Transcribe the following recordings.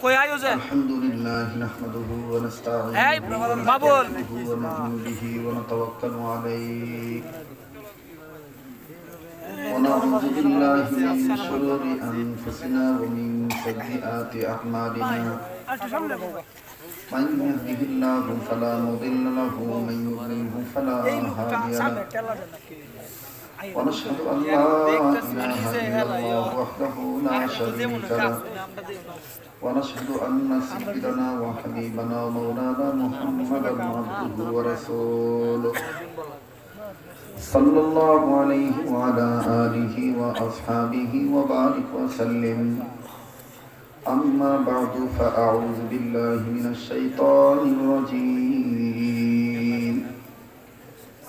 कोई आयो से अल्हम्दुलिल्लाह नहमदुहु व नस्तईनुहु है बाबुल व नु'मिनु बिही व नतवक्कलु अलैहि व नऊज़ु बिल्लाहि मिन शुरूरि अनफुसिना व मिन सय्यिआति अअमालिना मन यहदिहिल्लाहु फला मुदिल्ल लहु व मन युद्लिलहु फला हादिय लहु ونشهد أن لا إله إلا الله وحده لا شريك له ونشهد أن سيدنا وحبيبنا ومولانا محمدا عبده ورسوله صلى الله عليه وعلى آله وأصحابه وبارك وسلم أما بعد فأعوذ بالله من الشيطان الرجيم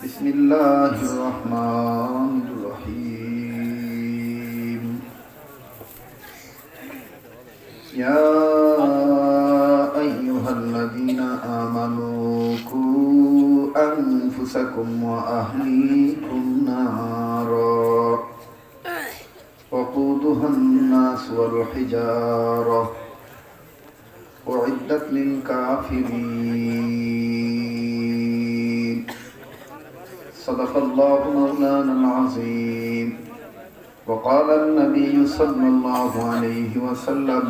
بسم الله الرحمن الرحيم يا أيها الذين آمنوا قوا أنفسكم وأهليكم نارا وقودها الناس والحجارة أعدت للكافرين صدق الله مولانا العظيم وقال النبي صلى الله عليه وسلم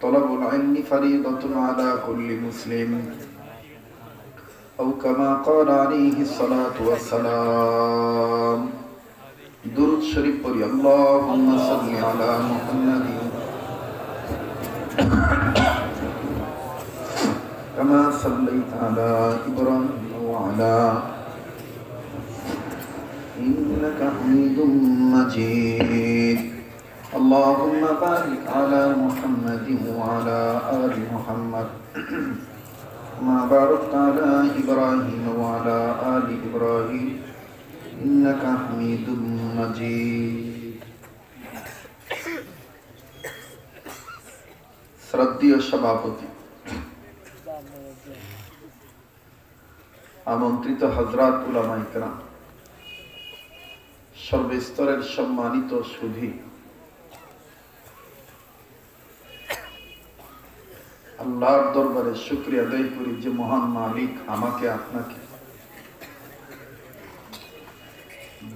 طلب العلم فريضة على كل مسلم أو كما قال عليه الصلاة والسلام درود شريف পড়ি اللهم صل على محمد كما صليت على إبراهيم وعلى إنك حميد مجيد اللهم بارك على محمد وعلى آل محمد كما باركت على إبراهيم وعلى آل إبراهيم إنك حميد مجيد শ্রদ্ধেয় সভাপতি, আমন্ত্রিত হযরত উলামায়ে কেরাম, সর্বস্তরের সম্মানিত সুধী, আল্লাহর দরবারে শুকরিয়া আদায় করি যে মহান মালিক আমাকে আপনাকে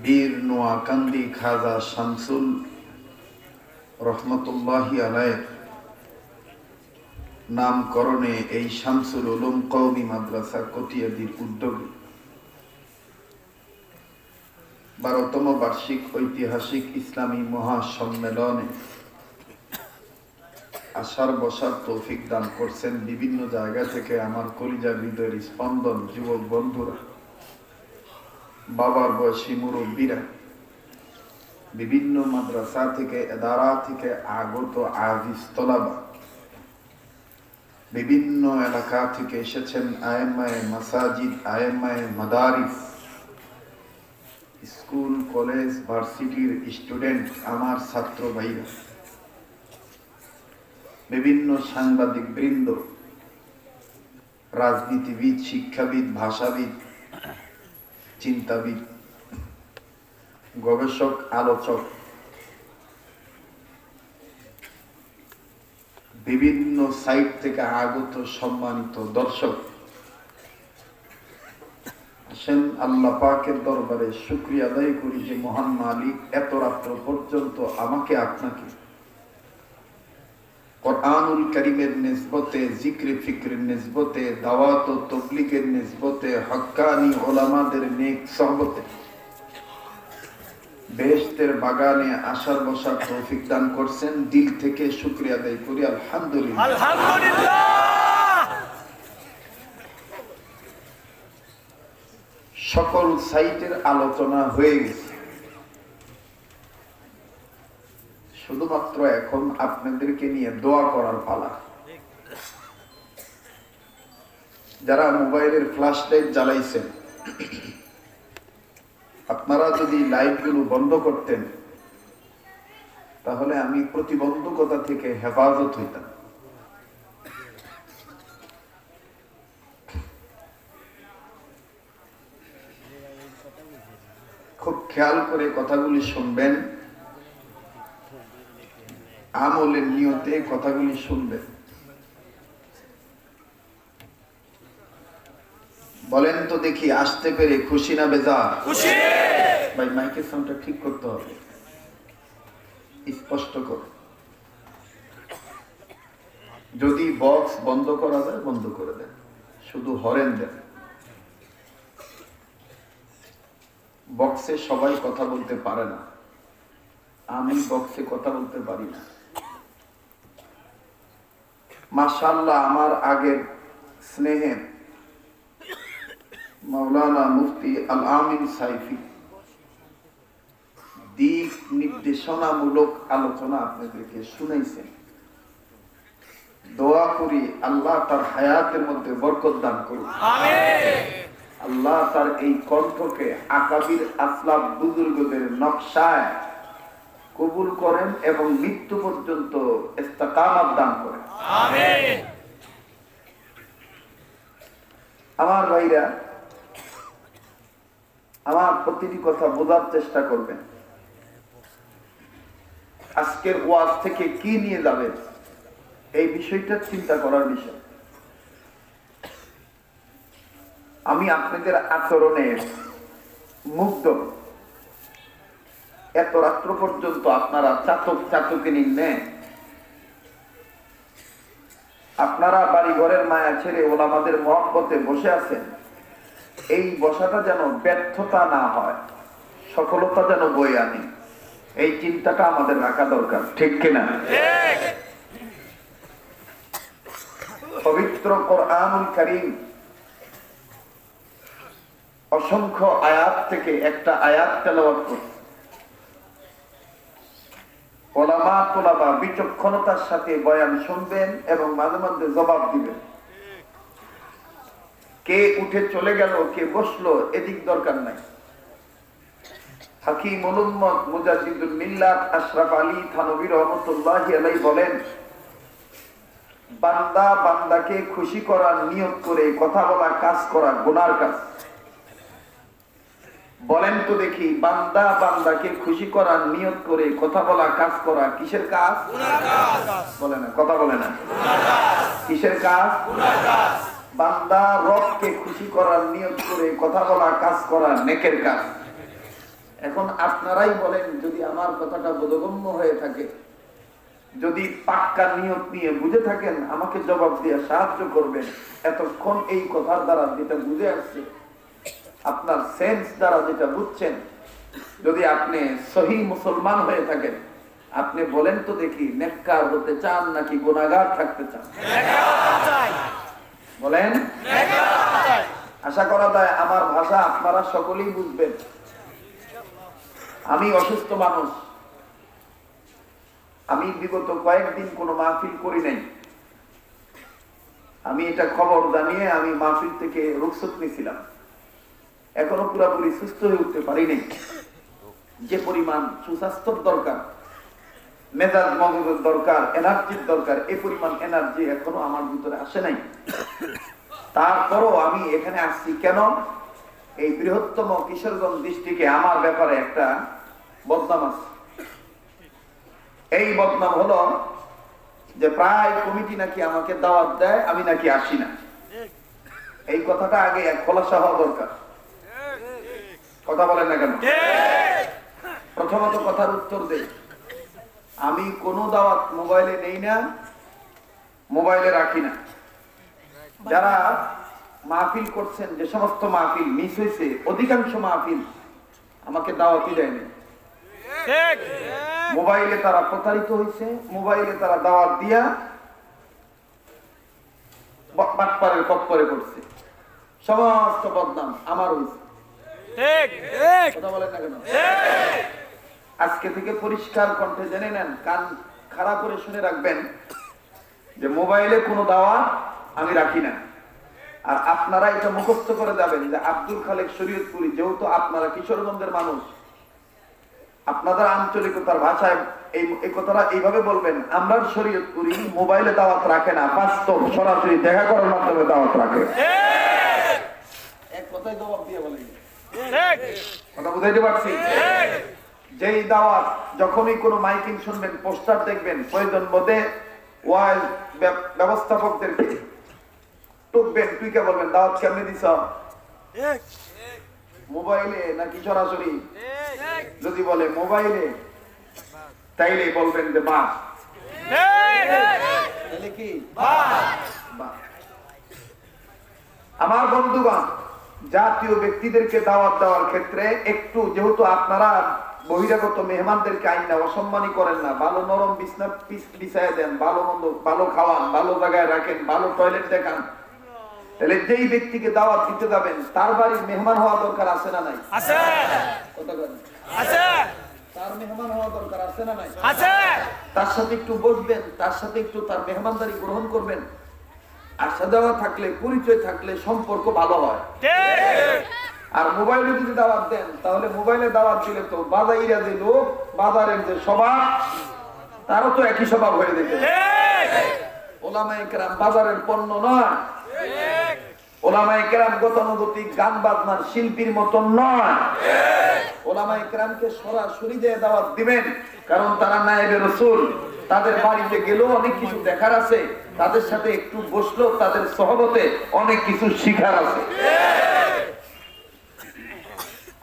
বীর নোয়াকান্দি খাজা শামসুল রহমতুল্লাহি আলাইহির নামকরণে এই শামসুল উলুম কওমি মাদ্রাসা কটিয়াদির উদ্যোগে 12তম বার্ষিক ঐতিহাসিক ইসলামী মহাসম্মেলনে আসার বসার তৌফিক দান করছেন বিভিন্ন জায়গা থেকে আমার কলিজার হৃদয়ের স্পন্দন যুবক বন্ধুরা, বাবার বয়সী মুরব্বীরা, বিভিন্ন মাদ্রাসা থেকে এদারা থেকে আগত আজিজ তলাবা, বিভিন্ন এলাকা থেকে এসেছেন আয়েমায়ে মাসাজিদ, আয়েমায়ে মাদারিস, স্কুল কলেজ ভার্সিটির স্টুডেন্ট, আমার ছাত্র ভাইরা, বিভিন্ন সাংবাদিক বৃন্দ, রাজনীতিবিদ, শিক্ষাবিদ, ভাষাবিদ, চিন্তাবিদ, গবেষক, আলোচক, বিভিন্ন সাইট থেকে আগত সম্মানিত দর্শক, আসেন আল্লাহ পাকের দরবারে শুকরিয়া আদায় করি যে মহান মালিক এত রাত্র পর্যন্ত আমাকে আপনাকে কুরআনুল কারীমের নিসবতে, জিক্রে ফিক্রের নিসবতে, দাওয়াত ও তাবলীগের নিসবতে, হক্কানি উলামাদের নেক সোহবতে বেহেশতের বাগানে আসার বসার তৌফিক দান করছেন। দিল থেকে শুকরিয়া আদায় করি আলহামদুলিল্লাহ। আলহামদুলিল্লাহ। সকল সাইটের আলোচনা হয়ে গেছে, শুধুমাত্র এখন আপনাদেরকে নিয়ে দোয়া করার পালা। যারা মোবাইলের ফ্ল্যাশ লাইট জ্বালাইছেন, আপনারা যদি লাইটগুলো বন্ধ করতেন তাহলে আমি প্রতিবন্ধকতা থেকে হেফাজত হইতাম। খুব খেয়াল করে কথাগুলি শুনবেন। আমলের নিয়তে কথাগুলি শুনবেন। বলেন তো দেখি, আসতে পেরে খুশি না বেজার? খুশি। ভাই মাইকের সাউন্ডটা ঠিক করতে হবে, স্পষ্ট করে। যদি বক্স বন্ধ করা যায় বন্ধ করে দেন, শুধু হরেন দেন। বক্সে সবাই কথা বলতে পারে না, আমি বক্সে কথা বলতে পারি না। মাশাআল্লাহ, আমার আগের স্নেহের মাওলানা মুফতি আল আমিন সাইফি দিক নির্দেশনামূলক আলোচনা আপনাদেরকে শুনাইছেন। দোয়া করি আল্লাহ তার হায়াতের মধ্যে বরকত দান করুন, আমিন। আল্লাহ তার এই কণ্ঠকে আকাবির আসলাফ বুজুর্গদের নকশায় কবুল করেন এবং মৃত্যু পর্যন্ত ইস্তেকামত দান করেন, আমিন। আমার ভাইরা, আমার প্রতিটি কথা বোঝার চেষ্টা করবেন। আজকের ওয়াজ থেকে কি নিয়ে যাবেন এই বিষয়টা চিন্তা করার বিষয়। আমি আপনাদের আচরণে মুগ্ধ। এত রাত্র পর্যন্ত আপনারা চাতকে নিম্নে, আপনারা বাড়ি ঘরের মায়া ছেড়ে ওলামাদের মহব্বতে বসে আছেন। এই বসাটা যেন ব্যর্থতা না হয়, সফলতা যেন বয়ে আনে, এই চিন্তাটা আমাদের রাখা দরকার, ঠিক কিনা? পবিত্র কোরআনুল কারীম অসংখ্য আয়াত থেকে একটা আয়াত তেলাওয়াত করছে। ওলামা তোলাবা বিচক্ষণতার সাথে বয়ান শুনবেন এবং মাঝে মাঝে জবাব দিবেন। কে উঠে চলে গেল, কে বসলো, এদিক দরকার নাই। হাকিমুল উম্মত মুজাদ্দিদুল মিল্লাত আশরাফ আলী থানভী রাহমাতুল্লাহি আলাইহি বলেন, বান্দা বান্দাকে খুশি করার নিয়ত করে কথা বলা, কাজ করা গুনার কাজ। বলেন তো দেখি, বান্দা বান্দাকে খুশি করার নিয়ত করে কথা বলা, কাজ করা কিসের কাজ? গুনার কাজ। বলে না, কথা বলে না, গুনার কাজ। কিসের কাজ? গুনার কাজ। বান্দা রবকে খুশি করার নিয়ত করে কথা বলা, কাজ করা নেকের কাজ। এখন আপনারাই বলেন, যদি আমার কথাটা বোধগম্য হয়ে থাকে, যদি পাক্কা নিয়ত নিয়ে বুঝে থাকেন, আমাকে জবাব দিয়ে সাহায্য করবেন। এতক্ষণ এই কথার দ্বারা যেটা বুঝে আসছে, আপনার সেন্স দ্বারা যেটা বুঝছেন, যদি আপনি সহি মুসলমান হয়ে থাকেন, আপনি বলেন তো দেখি, নেককার হতে চান নাকি গুনাহগার থাকতে চান? বলেন। আশা করা যায় আমার ভাষা আপনারা সকলেই বুঝবেন। আমি অসুস্থ মানুষ, আমি বিগত কয়েকদিন কোনো মাহফিল করি নাই। আমি এটা খবর জানিয়ে আমি মাহফিল থেকে রুখসত নিয়েছিলাম। এখনো পুরোপুরি সুস্থ হয়ে উঠতে পারিনি। যে পরিমাণ সুস্বাস্থ্যর দরকার, মেজাজ মগজের দরকার, এনার্জির দরকার, এই পরিমাণ এনার্জি এখনো আমার ভিতরে আসে নাই। তারপরও আমি এখানে আসছি কেন? এই বৃহত্তম কিশোরগঞ্জ ডিস্ট্রিক্টে আমার ব্যাপারে একটা বদনাম আছে। এই বদনাম হলো যে প্রায় কমিটি নাকি আমাকে দাওয়াত দেয়, আমি নাকি আসি না। এই কথাটা আগে খোলাসা হওয়া দরকার। কথা বলেন না কেন? প্রথমত কথার উত্তর দেই, আমি কোনো দাওয়াত মোবাইলে নেই না, মোবাইলে রাখি না। যারা মাহফিল করছেন, যে সমস্ত মাহফিল মিস হয়েছে, অধিকাংশ মাহফিল আমাকে দাওয়াতই দেয়নি। মোবাইলে তারা প্রতারিত হয়েছে, মোবাইলে তারা দাওয়াত দিয়া বাটপারের কপ্পরে করছে। সমস্ত বদনাম আমার হয়েছে। কথা বলেন না কেন? আজকে থেকে পরিষ্কার কণ্ঠে জেনে নেন, কান খাড়া করে শুনে রাখবেন যে মোবাইলে কোনো দাওয়াত আমি রাখি না। আর আপনারা এটা মুখস্থ করে যাবেন যে আব্দুল খালেক শরীয়তপুরি, যেহেতু আপনারা কিশোরগঞ্জের মানুষ, আপনাদের আঞ্চলিকতার ভাষায় এই কথাটা এইভাবে বলবেন, আমরা শরীয়তপুরি মোবাইলে দাওয়াত রাখে না, বাস্তব সরাসরি দেখা করার মাধ্যমে দাওয়াত রাখে। এক কথায় জবাব দিয়ে বলেন, কথা বুঝাইতে পারছি? যেই দাওয়াত যখনই কোনো মাইকিং শুনবেন, পোস্টার দেখবেন, প্রয়োজন বোধে ওয়াইজ ব্যবস্থাপকদেরকে টুকবেন, টুইকে বলবেন দাওয়াত কেমনে দিছ, মোবাইলে নাকি সরাসরি? যদি বলে মোবাইলে, তাইলে বলবেন যে বাহ। তাহলে কি বাহ। আমার বন্ধুগণ, জাতীয় ব্যক্তিদেরকে দাওয়াত দেওয়ার ক্ষেত্রে একটু, যেহেতু আপনারা বহিরাগত মেহমানদেরকে আইনা অসম্মানী করেন না, ভালো নরম বিছনা বিছায় দেন, ভালো মন্দ ভালো খাওয়ান, ভালো জায়গায় রাখেন, ভালো টয়লেট দেখান, তাহলে যেই ব্যক্তিকে দাওয়াত দিতে যাবেন তার বাড়ির মেহমান হওয়া দরকার আছে না নাই? আছে। কথা বলেন। আছে। তার মেহমান হওয়া দরকার আছে না নাই? আছে। তার সাথে একটু বসবেন, তার সাথে একটু তার মেহমানদারি গ্রহণ করবেন। আশা দেওয়া থাকলে, পরিচয় থাকলে সম্পর্ক ভালো হয়। আর মোবাইলে যদি দাওয়াত দেন, তাহলে মোবাইলে দাওয়াত দিলে তো বাজাইরা যে লোক, বাজারের যে স্বভাব, তারও তো একই স্বভাব হয়ে যেতে। ওলামায়ে কেরাম বাজারের পণ্য নয়, ওলামায়ে কেরাম গতানুগতিক গান বাজনার শিল্পীর মতন নয়। ওলামায়ে কেরামকে সরাসরি যে দাওয়াত দিবেন, কারণ তারা নায়েবে রাসূল, তাদের বাড়িতে গেলেও অনেক কিছু দেখার আছে, তাদের সাথে একটু বসলেও তাদের সহবতে অনেক কিছু শিখার আছে।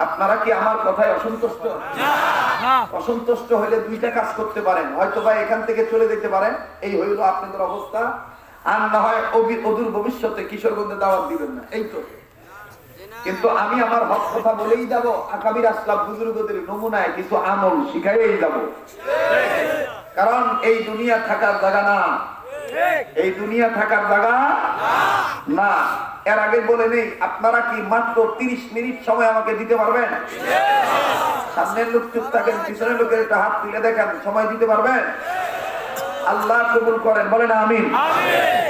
আপনারা কি আমার কথায় অসন্তুষ্ট? অসন্তুষ্ট হলে দুইটা কাজ করতে পারেন, হয়তো বা এখান থেকে চলে যেতে পারেন, এই হইল আপনাদের অবস্থা। আর না হয় অদূর ভবিষ্যতে কিশোরগঞ্জে দাওয়াত দিবেন না, এই তো। কিন্তু আমি আমার হক কথা বলেই যাব, আকাবির আসলাফ বুজুর্গদের নমুনায় কিছু আমল শিখাইয়েই যাব। কারণ এই দুনিয়া থাকার জায়গা না, এই দুনিয়া থাকার জায়গা না। এর আগে বলে নেই, আপনারা কি মাত্র 30 মিনিট সময় আমাকে দিতে পারবেন? সামনের লোক চুপ থাকেন, পিছনের লোকের একটা হাত তুলে দেখেন, সময় দিতে পারবেন? আল্লাহ কবুল করেন, বলেন আমিন।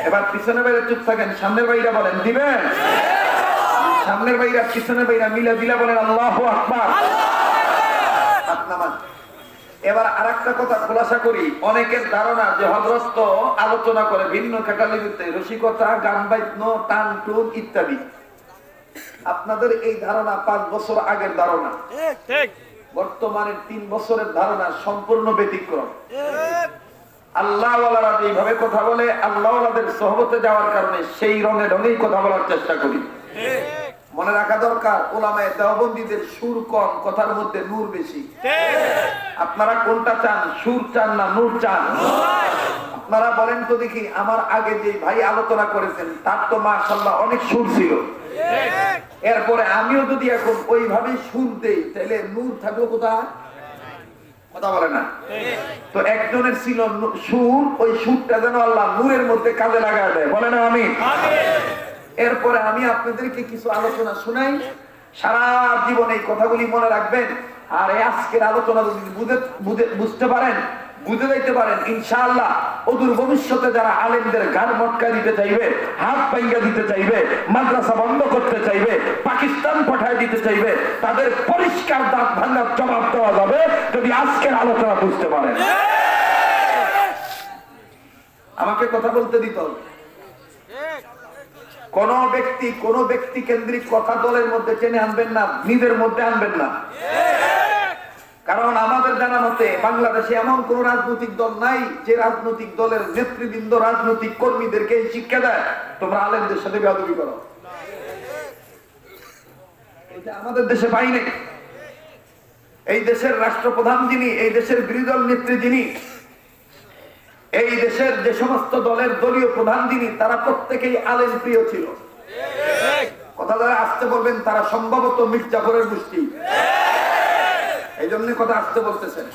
এবার পিছনের বাইরে চুপ থাকেন, সামনের বাইরা বলেন দিবেন। সামনের বাইরা পিছনের বাইরা মিলে দিলে বলেন আল্লাহু আকবার। আপনার এবার আরেকটা কথা খোলাসা করি। অনেকের ধারণা যে হযরত তো আলোচনা করে ভিন্ন ক্যাটাগরিতে, রসিকতা, গান বাজনা, টান টুন ইত্যাদি। আপনাদের এই ধারণা 5 বছর আগের ধারণা, ঠিক। বর্তমানের 3 বছরের ধারণা সম্পূর্ণ ব্যতিক্রম। আল্লাহওয়ালারা যেভাবে কথা বলে, আল্লাহওয়ালাদের সোহবতে যাওয়ার কারণে সেই রঙে ঢঙেই কথা বলার চেষ্টা করি। মনে রাখা দরকার, ওলামায়ে দেওবন্দীদের সুর কম, কথার মধ্যে নূর বেশি। আপনারা কোনটা চান, সুর চান না নূর চান? আপনারা বলেন তো দেখি, আমার আগে যে ভাই আলোচনা করেছেন তার তো মাশাআল্লাহ অনেক সুর ছিল। এরপরে আমিও যদি এখন ওইভাবে সুর দেই, তাহলে নূর থাকলো কোথায়? কথা বলে না। তো একজনের ছিল সুর, ওই সুরটা যেন আল্লাহ নূরের মধ্যে কাজে লাগায় দেয়, বলে না আমিন। এরপরে আমি আপনাদেরকে কিছু আলোচনা শোনাই, সারা জীবন এই কথাগুলি মনে রাখবেন। আর আজকের আলোচনা যদি বুঝতে পারেন, বুঝে যাইতে পারেন, ইনশাআল্লাহ অদূর ভবিষ্যতে যারা আলেমদের গান মটকা দিতে চাইবে, হাত ভাঙ্গা দিতে চাইবে, মাদ্রাসা বন্ধ করতে চাইবে, পাকিস্তান পাঠায় দিতে চাইবে, তাদের পরিষ্কার দাঁত ভাঙ্গার জবাব দেওয়া যাবে যদি আজকের আলোচনা বুঝতে পারেন। আমাকে কথা বলতে দিত। কোন ব্যক্তি কেন্দ্রিক কথা দলের মধ্যে টেনে আনবেন না, নিজের মধ্যে আনবেন না। কারণ আমাদের জানা মতে বাংলাদেশে এমন কোন রাজনৈতিক দল নাই যে রাজনৈতিক দলের নেতৃবৃন্দ রাজনৈতিক কর্মীদেরকে শিক্ষা দেয় তোমরা আলেমদের সাথে বেয়াদবি করো। এটা আমাদের দেশে পাই নাই। এই দেশের রাষ্ট্রপ্রধান যিনি, এই দেশের বিরোধী দল নেত্রী যিনি, এই দেশের যে সমস্ত দলের দলীয় প্রধান যিনি, তারা প্রত্যেকেই আলেম প্রিয় ছিল। কথা যারা আসতে বলবেন তারা সম্ভবত মির্জাফরের গোষ্ঠী, এই জন্য কথা আসতে বলতেছেন।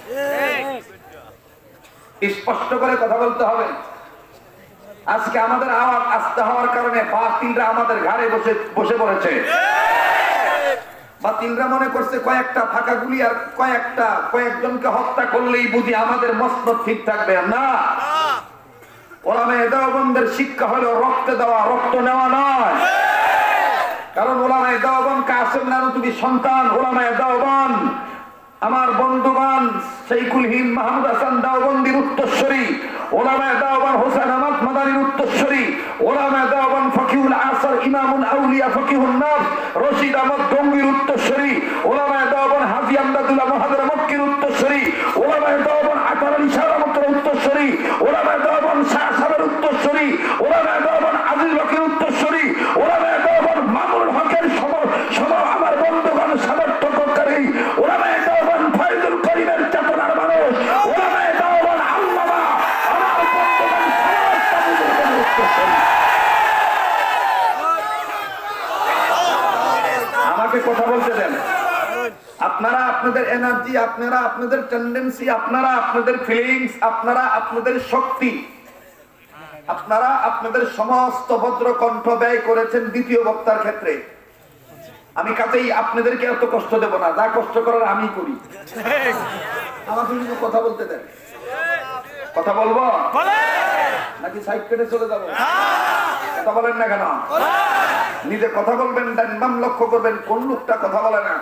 স্পষ্ট করে কথা বলতে হবে। আজকে আমাদের আওয়াজ আসতে হওয়ার কারণে বাতিলরা আমাদের ঘাড়ে বসে পড়েছে। বাতিলরা মনে করছে কয়েকটা ফাঁকা গুলি আর কয়েকজনকে হত্যা করলেই বুঝি আমাদের মসনদ ঠিক থাকবে না। ওলামায়ে দেওবন্দের শিক্ষা হলো রক্ত দেওয়া, রক্ত নেওয়া নয়। কারণ ওলামায়ে দেওবন্দ কাসেম নানুতুবির সন্তান। ওলামায়ে দেওবন্দ আমার বন্ধুগণ, শাইখুল হিন্দ মাহমুদ হাসান দেওবন্দির উত্তরসূরি, ওলামায়ে দেওবন্দ হোসেন আহমদ মাদানির উত্তরসূরি, ওলামায়ে দেওবন্দ ফকিহুল আসর ইমামুল আউলিয়া ফকিহুন নফস রশিদ আহমদ গঙ্গির উত্তরসূরি, ওলামায়ে দেওবন্দ হাজী আমদাদুল্লাহ মহাদের মক্কির উত্তরসূরি, ওলামায়ে দেওবন্দ আতার আলী শাহ রহমতুল্লাহ উত্তরসূরি, ওলামায়ে দেওবন্দ শাহ সাহেবের উত্তরসূরি, ওলামায়ে দেওবন্দ আজিজ বকির উত্তরসূরি, ওলামায়ে দেওবন্দ মামুনুল হকের সম আমার বন্ধুগণ সমর্থককারী, ওলামায়ে দেওবন্দ ফয়জুল করিমের চেতনার মানুষ, ওলামায়ে দেওবন্দ আল্লামা আমার বন্ধুগণ সমর্থকদের উত্তরসূরি। আমাকে কথা বলতে দেন। আপনারা আপনাদের এনার্জি, আপনারা আপনাদের টেন্ডেন্সি, আপনারা আপনাদের ফিলিংস, আপনারা আপনাদের শক্তি, আপনারা আপনাদের সমস্ত ভদ্র কণ্ঠ ব্যয় করেছেন দ্বিতীয় বক্তার ক্ষেত্রে। আমি কাছেই আপনাদেরকে এত কষ্ট দেব না, যা কষ্ট করার আমি করি। আমাকে কিন্তু কথা বলতে দেন। কথা বলবো নাকি সাইড কেটে চলে যাবো? কথা বলেন না কেন? নিজে কথা বলবেন, ডান বাম লক্ষ্য করবেন কোন লোকটা কথা বলে না।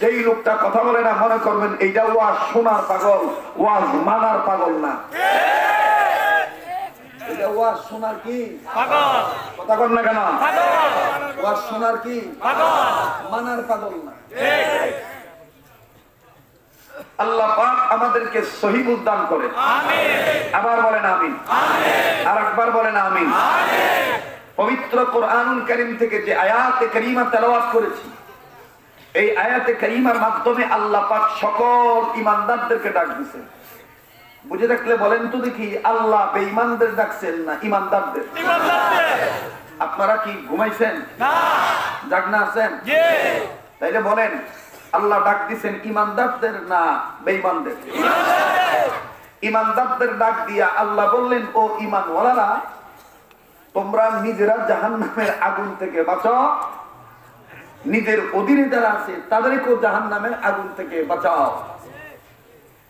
যেই লোকটা কথা বলে না মনে করবেন এইটা ওয়াজ শোনার পাগল, ওয়াজ মানার পাগল না। এটা ওয়াজ শোনার কি পাগল? কথা বলেন না কেন? ওয়াজ শোনার কি পাগল, মানার পাগল না। আল্লাহ পাক আমাদেরকে সহিহ দান করেন। আমিন। আবার বলেন আমিন। আমিন। আরেকবার বলেন আমিন। আমিন। পবিত্র কোরআনুল কারীম থেকে যে আয়াতে কারীমা তেলাওয়াত করেছি, এই আয়াতে কারীমার মাধ্যমে আল্লাহ পাক সকল ঈমানদারদেরকে ডাক দিয়েছেন। বুঝে থাকলে বলেন তো দেখি, আল্লাহ বেঈমানদের ডাকছেন না ঈমানদারদের? আপনারা কি ঘুমাইছেন? না, জাগনা আছেন? জি। তাইলে বলেন আল্লাহ ডাক দিয়েছেন ঈমানদারদের না বেঈমানদের? ঈমানদারদের ডাক দিয়া আল্লাহ বললেন, ও ঈমানওয়ালারা, তোমরা নিজেরা জাহান্নামের আগুন থেকে বাঁচাও, নিজের অধীনে যারা আছে তাদেরকেও জাহান্নামের আগুন থেকে বাঁচাও।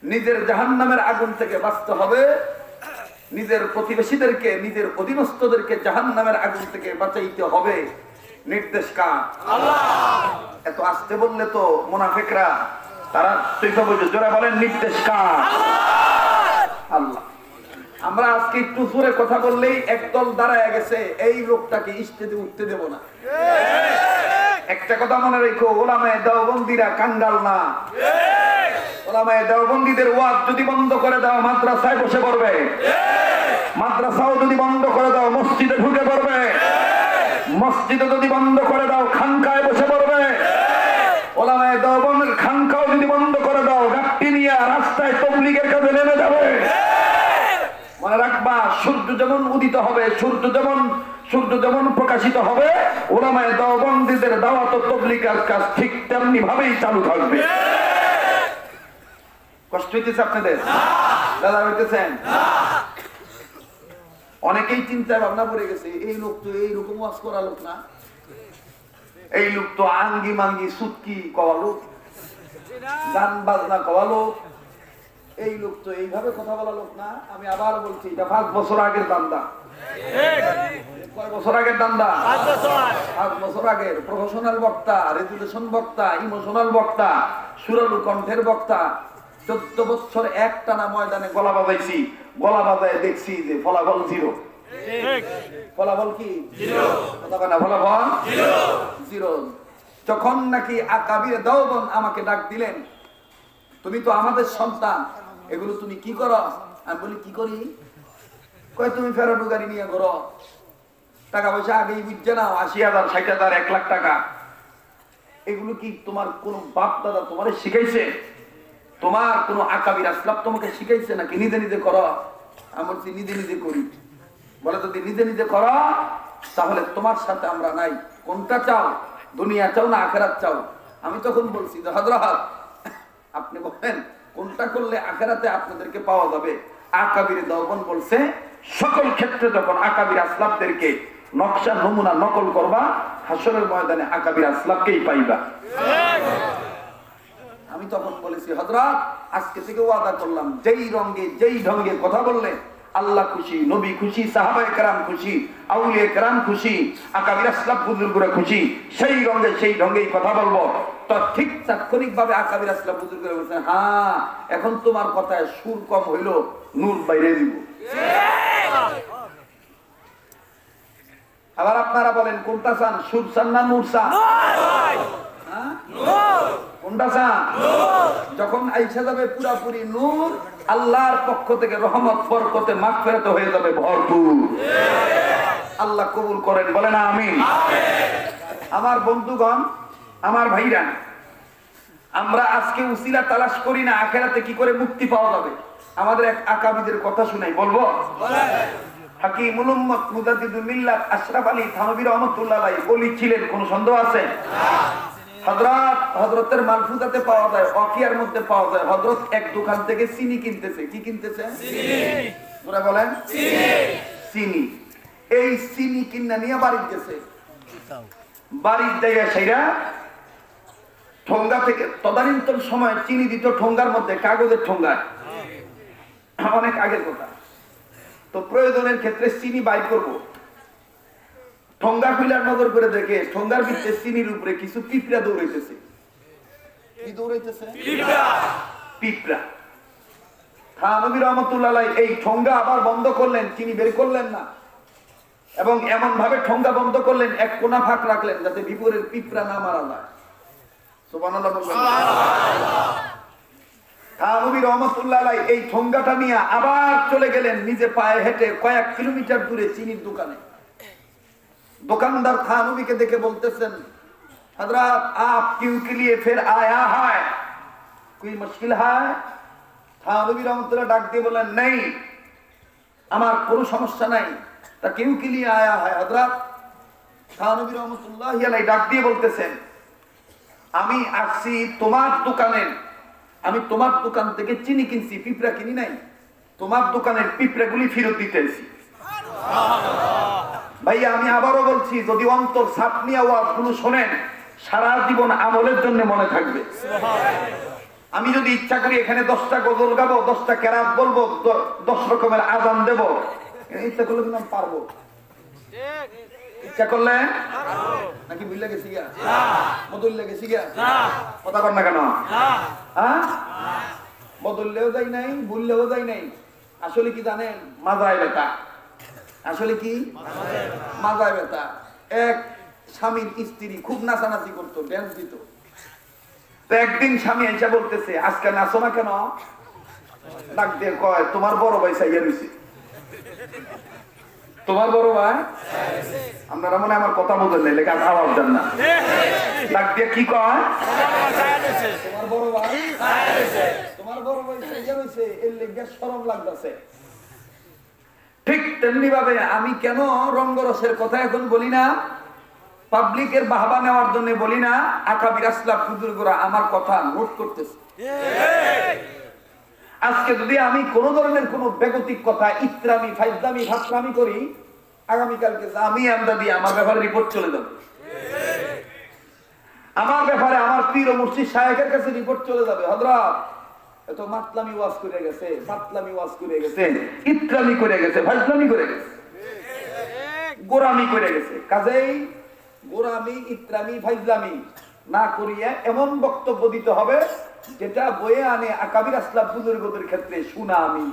নিজের জাহান্নামের আগুন থেকে বাঁচতে হবে, নিজের প্রতিবেশীদেরকে, নিজের অধীনস্থদেরকে জাহান্নামের আগুন থেকে বাঁচাইতে হবে। নির্দেশ কার? আল্লাহ। এত আসতে বললে তো মুনাফিকরা তারা জোরে বলেন নির্দেশ কার? আল্লাহ। আমরা আজকে একটু জোরে কথা বললেই একদল দাঁড়ায় গেছে, এই লোকটাকে স্টেজে উঠতে দেব না। একটা কথা মনে রেখো, ওলামায়ে দেওবন্দিরা কাঙ্গাল না। ওলামায়ে দেওবন্দিদের ওয়াজ যদি বন্ধ করে দাও মাদ্রাসায় বসে পড়বে, মাদ্রাসাও যদি বন্ধ করে দাও মসজিদে ঢুকে পড়বে, মসজিদে যদি বন্ধ করে দাও খানকায় বসে পড়বে। ওলামায়ে দেওবন্দের খানকাও যদি বন্ধ করে দাও গাড়ি নিয়ে রাস্তায় তাবলীগের কাজে নেমে যাবে। মনে রাখবা, সূর্য যেমন উদিত হবে, সূর্য যেমন প্রকাশিত হবে, ওলামায়ে দেওবন্দিদের দাওয়াত ও তাবলীগের কাজ ঠিক তেমনি ভাবেই চালু থাকবে। কষ্ট হইতেছে আপনাদের? দাদা হইতেছেন? অনেকেই চিন্তা ভাবনা করে গেছে, এই লোক তো এইরকম ওয়াজ করা লোক না, এই লোক তো আঙ্গি মাঙ্গি সুটকি কওয়া লোক, গান বাজনা কওয়া লোক, এই লোক তো এইভাবে কথা বলা লোক না। আমি আবার বলছি, এটা 5 বছর আগের দান্দা। কয় বছর আগের দান্দা? 5 বছর আগের প্রফেশনাল বক্তা, রেজুলেশন বক্তা, ইমোশনাল বক্তা, সুরালু কণ্ঠের বক্তা। 14 বছর একটানা ময়দানে গলা বাজাইছি, গলা বাজায় দেখছি যে ফলাফল 0। ফলাফল কি? 0। কথা বলে না, ফলাফল 0। যখন নাকি আকাবির দেওবন্দ আমাকে ডাক দিলেন, তুমি তো আমাদের সন্তান, এগুলো তুমি কি করো? আমি বলি কি করি? কয় তুমি ফেরানো গাড়ি নিয়ে করো, টাকা পয়সা আগেই বুঝছে না, 80,000 60,000 1 লাখ টাকা। এগুলো কি তোমার কোন বাপ দাদা তোমার শিখাইছে? তোমার কোন আকাবির আসলাফ তোমাকে শিখাইছে নাকি নিজে নিজে করো? আমি বলছি নিজে নিজে করি। বলে যদি নিজে নিজে করো তাহলে তোমার সাথে আমরা নাই। কোনটা চাও, দুনিয়া চাও না আখিরাত চাও? আমি তখন বলছি যে হযরত আপনি বলেন কোনটা করলে আখিরাতে আপনাদেরকে পাওয়া যাবে? আকাবির দেওবন্দ বলছে সকল ক্ষেত্রে যখন আকাবির আসলাফদেরকে নকশা নমুনা নকল করবা, হাসরের ময়দানে আকাবির আসলাফকেই পাইবা। আমি তখন বলেছি হযরত আজকে থেকে ওয়াদা করলাম, যেই রঙে যেই ঢঙ্গে কথা বললে আল্লাহ খুশি, নবী খুশি, সাহাবায়ে কেরাম খুশি, আউলিয়া কেরাম খুশি, আকাবির আসলাফ বুজুর্গরা খুশি, সেই রঙে সেই ঢঙ্গেই কথা বলবো। তো ঠিক তাৎক্ষণিক ভাবে আকাবির আসলাম হুজুর করে বলছেন, হ্যাঁ এখন তোমার কথায় সুর কম হইল, নূর বাইরে দিব। আবার আপনারা বলেন কোনটা চান, সুর চান না নূর চান? কোনটা চান? যখন আইসা যাবে পুরাপুরি নূর, আল্লাহর পক্ষ থেকে রহমত বরকতে মাগফিরাত হয়ে যাবে ভরপুর। আল্লাহ কবুল করেন, বলেন আমিন। আমার বন্ধুগণ, আমার ভাইরা, আমরা আজকে উসিলা তালাশ করি না আখিরাতে কি করে মুক্তি পাওয়া যাবে। আমাদের এক আকাবিদের কথা শুনাই, বলবো? হাকিমুল উম্মত মুজাদ্দিদুল মিল্লাত আশরাফ আলী থানভী রাহমাতুল্লাহ আলাইহি ওলি ছিলেন, কোনো সন্দেহ আছে? হযরতের মালফুজাতে পাওয়া যায়, ওয়াকিয়ার মধ্যে পাওয়া যায়, হযরত এক দোকান থেকে চিনি কিনতেছে। কি কিনতেছে? চিনি। তোরা বলেন চিনি। এই চিনি কিনা নিয়ে বাড়িতে গেছে। বাড়ির জায়গা সেরা ঠোঙ্গা থেকে, তদানীন্তন সময় চিনি দিত ঠোঙ্গার মধ্যে, কাগজের ঠোঙ্গায়, অনেক আগের কথা। তো প্রয়োজনের ক্ষেত্রে চিনি বাইর করব, ঠোঙ্গা খুলার নজর করে দেখে ঠোঙ্গার ভিতরে চিনির উপরে কিছু পিঁপড়া দৌড়াইতেছে। কি দৌড়াইতেছে? পিঁপড়া। থানভী রাহমাতুল্লাহ আলাইহি এই ঠোঙ্গা আবার বন্ধ করলেন, চিনি বের করলেন না, এবং এমন ভাবে ঠোঙ্গা বন্ধ করলেন, এক কোনা ফাঁক রাখলেন যাতে ভিতরের পিঁপড়া না মারা যায়। সুবহানাল্লাহ বলবেন। থানভী রাহমাতুল্লাহ আলাইহি এই ঠোঙ্গাটা নিয়ে আবার চলে গেলেন নিজে পায়ে হেঁটে কয়েক কিলোমিটার দূরে চিনির দোকানে। दुकानदार थानवी के देखे बोलते हजरत आप क्यों के लिए फिर आया है, कोई मुश्किल है? थानवी रहमतुल्लाह डाक दिए बोले नहीं, আমার কোনো সমস্যা নাই। তা কেউ কি নিয়ে আয়া হয় হযরত? থানভী রাহমাতুল্লাহি আলাইহি ডাক দিয়ে বলতেছেন, আমি আসছি তোমার দোকানে, আমি তোমার দোকান থেকে চিনি কিনছি, পিঁপড়া কিনি নাই, তোমার দোকানের পিঁপড়াগুলি ফেরত দিতে এসেছি। ভাইয়া আমি আবারও বলছি, যদি অন্তর সাপনি আওয়াজগুলো শোনেন সারা জীবন আমলের জন্য মনে থাকবে। আমি যদি ইচ্ছা করি এখানে 10টা গজল গাবো, 10টা কেরাত বলবো, 10 রকমের আযান দেব, ইচ্ছা করলে কিন্তু আমি পারবো। ইচ্ছা করলে নাকি ভুলে গেছি গিয়া? বদলে গেছি গিয়া? কথা কর না কেন? বদললেও যাই নাই, ভুললেও যাই নাই। আসলে কি জানেন? মাজায় ব্যথা। আসলে কি মাজায় ব্যথা। এক স্বামীর স্ত্রী খুব নাচানাচি করতো, ড্যান্স দিত। তো একদিন স্বামী এসে বলতেছে, আজকে নাচো না কেন? ডাক দিয়ে কয়, তোমার বড় ভাই চাইয়া রইছে। তোমার বড় ভাই? আপনারা মনে আমার কথা বলেন নাই, লেখা আওয়াজ দেন না। ডাক দিয়ে কি কয়? তোমার বড় ভাই, তোমার বড় ভাই চাইয়া রইছে, এর লেগে শরম লাগতেছে। ঠিক তেমনি ভাবে আমি কেন রঙ্গরসের কথা এখন বলি না, পাবলিকের বাহবা নেওয়ার জন্য বলি না, আকাবির আসলাফ বুজুর্গরা আমার কথা নোট করতেছে। আজকে যদি আমি কোন ধরনের কোন বেগতিক কথা, ইত্রামি, ফাইজলামি, ফাতরামি করি, আগামীকালকে আমি আমদাদি আমার ব্যাপারে রিপোর্ট চলে যাবে। আমার ব্যাপারে আমার পীর ও মুর্শিদ শায়েখের কাছে রিপোর্ট চলে যাবে, হযরত এত মাতলামি ওয়াজ করে গেছে, ফাতলামি ওয়াজ করে গেছে, ইত্রামি করে গেছে, ফাইজলামি করে গেছে, গোরামি করে গেছে। কাজেই গোরামি, ইত্রামি, ফাইজলামি না করিয়া এমন বক্তব্য দিতে হবে যেটা বয়ে আনে আকাবির আসলাফ বুজুর্গদের ক্ষেত্রে সুনামি।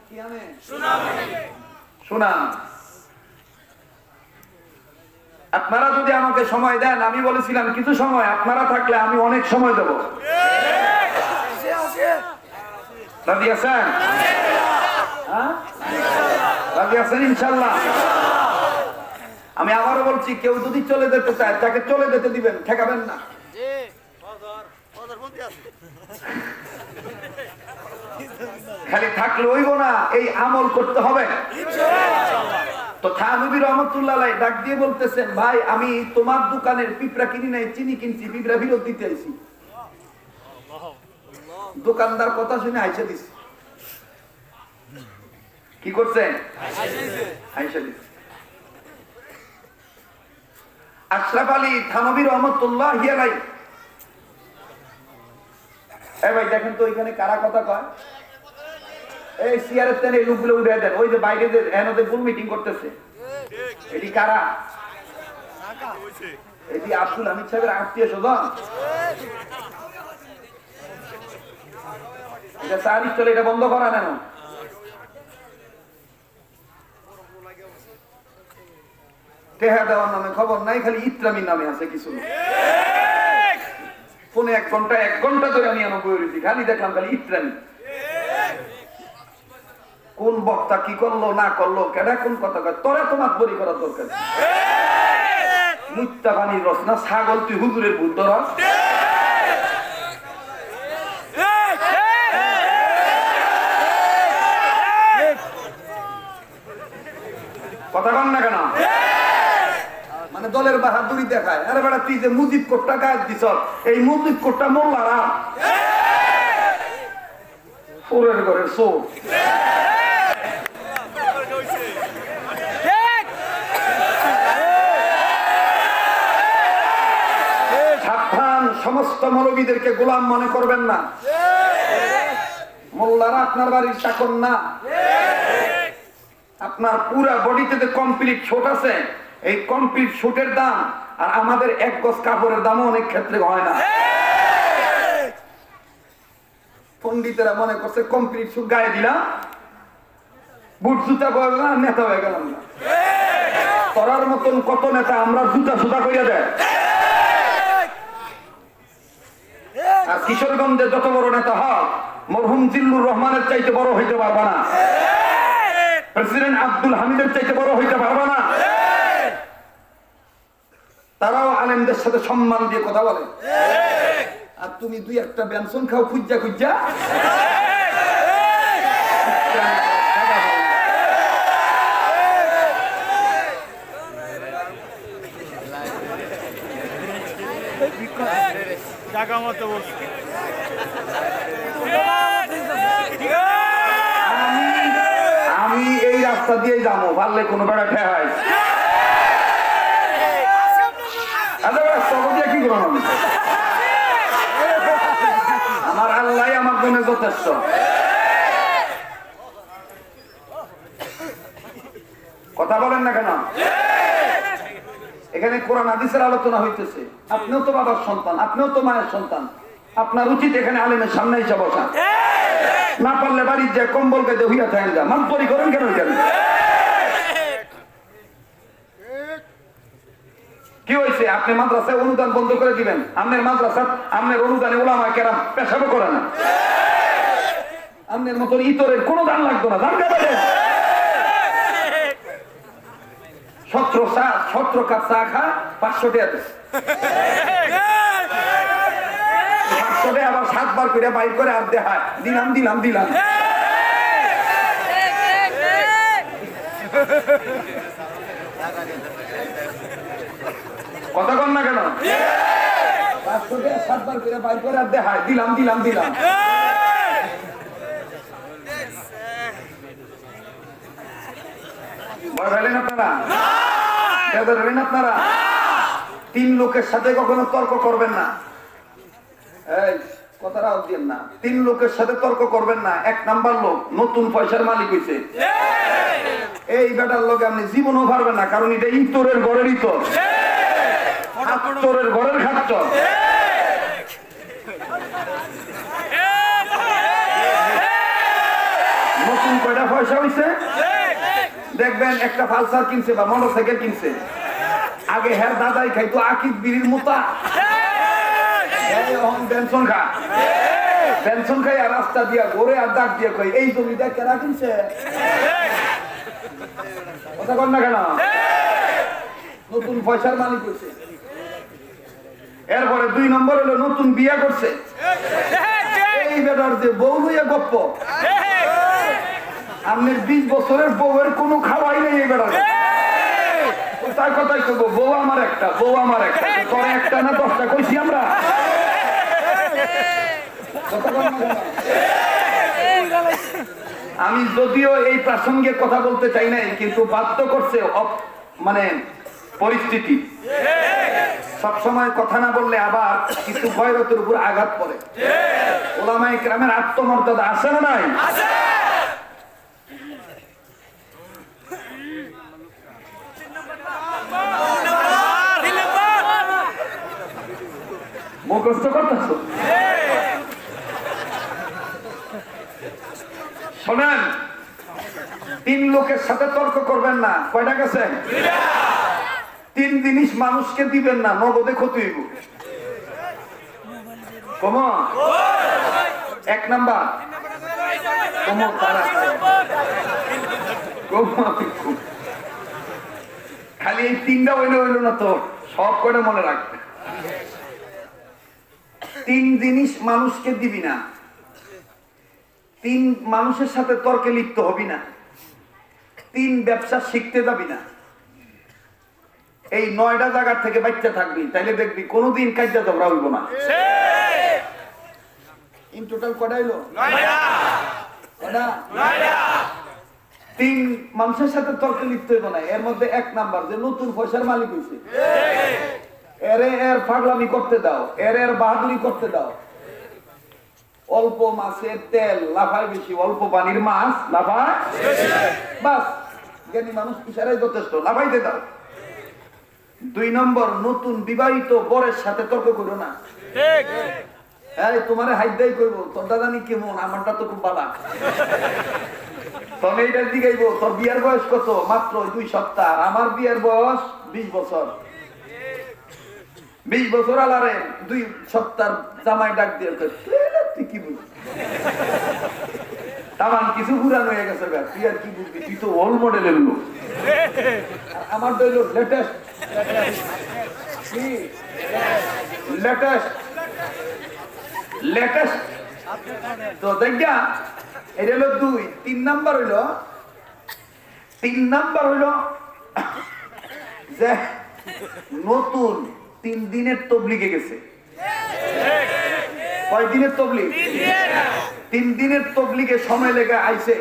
কি আনে? সুনাম। আপনারা যদি আমাকে সময় দেন, আমি বলেছিলাম কিছু সময়, আপনারা থাকলে আমি অনেক সময় দেব। রাজি আছেন? রাজি আছেন ইনশাআল্লাহ? আমি আবারও বলছি, কেউ যদি চলে যেতে চায় তাকে চলে যেতে দিবেন, ঠেকাবেন না। খালি থাকলে হইব না, এই আমল করতে হবে। তো থানভী রাহমাতুল্লাহ আলাইহি ডাক দিয়ে বলতেছেন, ভাই আমি তোমার দোকানের পিঁপড়া কিনি নাই, চিনি কিনছি, পিঁপড়া ফেরত দিতে আইছি। দোকানদার কথা শুনে আইসা দিছে। কি করছেন? আইসা দিছে। আশরাফ আলী থানভী রাহমাতুল্লাহি আলাইহি, এই ভাই দেখেন তো এখানে কারা কথা কয়? এই সিয়ারের তেনে লোকগুলো উঠে দেন, ওই যে বাইরে এনদের ফুল মিটিং করতেছে, এটি কারা? এটি আব্দুল হামিদ সাহেবের আত্মীয় স্বজন। এটা তারিখ চলে, এটা বন্ধ করা কেন? টেহা দেওয়ার নামে খবর নাই, খালি ইত্রামির নামে আছে কিছু। ফোনে 1 ঘন্টা ধরে আমি আমার বই রয়েছি, খালি দেখলাম খালি ইত্রামি। কোন বক্তা কি করলো না করলো, কেডা কোন কথা কয়, তোরা তোমার বলি করার দরকার। মুত্তা পানির রস না, ছাগল তুই হুজুরের ভূত রস। কথা কন না কেন? মানে দলের বাহাদুরি দেখায়। আরে বেটা তুই যে মুজিব কোটটা গায়ে দিছ, এই মুজিব কোটটা মোল্লারা চোরের ঘরের চোর। সাবধান, সমস্ত মৌলবীদেরকে গোলাম মনে করবেন না। মোল্লারা আপনার বাড়ির চাকর না। আপনার পুরা বডিতে যে কমপ্লিট শুট আছে, এই কমপ্লিট শুটের দাম আর আমাদের 1 গজ কাপড়ের দামও অনেক ক্ষেত্রে হয় না। পন্ডিতেরা মনে করছে কমপ্লিট শুট গায়ে দিলাম, বুট জুতা পরে গেলাম, নেতা হয়ে গেলাম না। করার মতন কত নেতা আমরা জুতা সুতা করিয়া দেয়। আর কিশোরগঞ্জে যত বড় নেতা হয়, মরহুম জিল্লুর রহমানের চাইতে বড় হইতে পারবা না, প্রেসিডেন্ট আব্দুল হামিদের চাইতে বড় হইতে পারবা না। তারাও আলেমদের সাথে সম্মান দিয়ে কথা বলে, আর তুমি 2-1টা বেনসন খাও খুঁজা খুঁজা। আমি এই রাস্তা দিয়ে যাবো, পারলে কোনো বেড়া ঠেহাই কি করো? আমার আল্লাহ আমার জন্য যথেষ্ট। কথা বলেন না কেন? এখানে কোরআন হাদিসের আলোচনা হইতেছে। আপনিও তো বাবার সন্তান, আপনিও তো মায়ের সন্তান। আপনার উচিত এখানে আলেমের সামনে এসে বসা। না পারলে বাড়ির যে কম্বল গাইতে হইয়া থাকেন যা, মানপরি করেন কেন? কেন কি হয়েছে? আপনি মাদ্রাসায় অনুদান বন্ধ করে দিবেন, আপনার মাদ্রাসা আপনার অনুদানে ওলামায়ে কেরাম পেশাবো করে না। আপনার মতন ইতরের কোনো দান লাগতো না। দান দেবেন 17 কাপ চা খা 500 টাকা, 500 টাকা আবার 7 বার করে বাইর করে আর দেখায় দিলাম দিলাম দিলাম। কথা কন না কেন? 500 টাকা 7 বার করে বাইর করে আর দেখায় দিলাম দিলাম দিলাম। ভয় পেলেন আপনারা? আপনারা 3 লোকের সাথে কখনো তর্ক করবেন না। এই কথাটা দিন না, 3 লোকের সাথে তর্ক করবেন না। 1 নাম্বার লোক নতুন পয়সার মালিক হইছে, এই বেটার লোকে আপনি জীবনও পারবেন না, কারণ এটা ইতরের ঘরের ইতর, আত্তরের ঘরের খাচ্ছ। নতুন কয়টা পয়সা হইছে দেখবেন, একটা পালসার কিনছে বা মোটরসাইকেল কিনছে, আগে হ্যাঁ দাদাই খাইতো আকিদ বিড়ির মোতা, পেনশন খা পেনশন খাই আর রাস্তা দিয়া ঘুরে আর ডাক দিয়ে কই এই জমিটা কেনা কিনছে। কথা কর না কেন? নতুন পয়সার মালিক হয়েছে। এরপরে 2 নম্বর হলো নতুন বিয়া করছে, এই বেটার যে বউ লইয়া গপ্প, আপনার 20 বছরের বউয়ের কোনো খাওয়াই নেই। এই বেটার তার কথাই করবো, বউ আমার একটা, বউ আমার একটা, তোর একটা না 10টা কইছি আমরা। আমি যদিও এই প্রাসঙ্গিক কথা বলতে চাই নাই, কিন্তু বাধ্য করছে মানে পরিস্থিতি। সবসময় কথা না বললে আবার কিছু গয়রতের উপর আঘাত পড়ে। ওলামায়ে কেরামের আত্মমর্যাদা আছে না নাই? মুখস্থ করতেছো? শোনেন, 3 লোকের সাথে তর্ক করবেন না। কয়টা গেছে? 3 জিনিস মানুষকে দিবেন না, নগদে ক্ষতি হইব। কমন 1 নাম্বার কমন তারা খালি এই 3টা হইল না তো, সব করে মনে রাখবে। 3 জিনিস মানুষকে দিবি না, 3 মানুষের সাথে তর্কে লিপ্ত হবি না, 3 ব্যবসা শিখতে যাবি না। এই 9টা জায়গা থেকে বাচ্চা থাকবি, তাইলে দেখবি কোনোদিন কাজটা ঝগড়া হইব না। ইন টোটাল কয়টা হইলো? 9টা। 3 মানুষের সাথে তর্কে লিপ্ত হইব না। এর মধ্যে 1 নাম্বার, যে নতুন পয়সার মালিক হইছে, এর পাগলামি করতে দাও, এর বাহাদুরি করতে দাও। অল্প মাছের তেল লাফায় বেশি, অল্প পানির মাছ লাফায় বাস। জ্ঞানী মানুষ ইশারায় যথেষ্ট, লাফাইতে দাও। 2 নম্বর, নতুন বিবাহিত বরের সাথে তর্ক করো না। এই তোমারে হাইদাই করব, তোর দাদানি কেমন, আমারটা তো খুব ভালো। তবে এইটার দিকেইব, তোর বিয়ের বয়স কত? মাত্র 2 সপ্তাহ। আমার বিয়ের বয়স 20 বছর। 20 বছর আলারে 2 সপ্তাহ জামাই ডাক দিয়ে তুই কি বুঝবি? তামান কিছু পুরানো হয়ে গেছে, তুই আর কি বুঝবি? তুই তো ওল্ড মডেলের লোক, আমার তো হইল লেটেস্ট। লেটেস্ট তো দেখা, এটা হলো 2। 3 নাম্বার হইল, 3 নাম্বার হইল যে নতুন 3 দিনের তবলিগে গেছে। কয় দিনের তবলিগ? 3 দিনের তবলিগে সময় লেগে আইছে।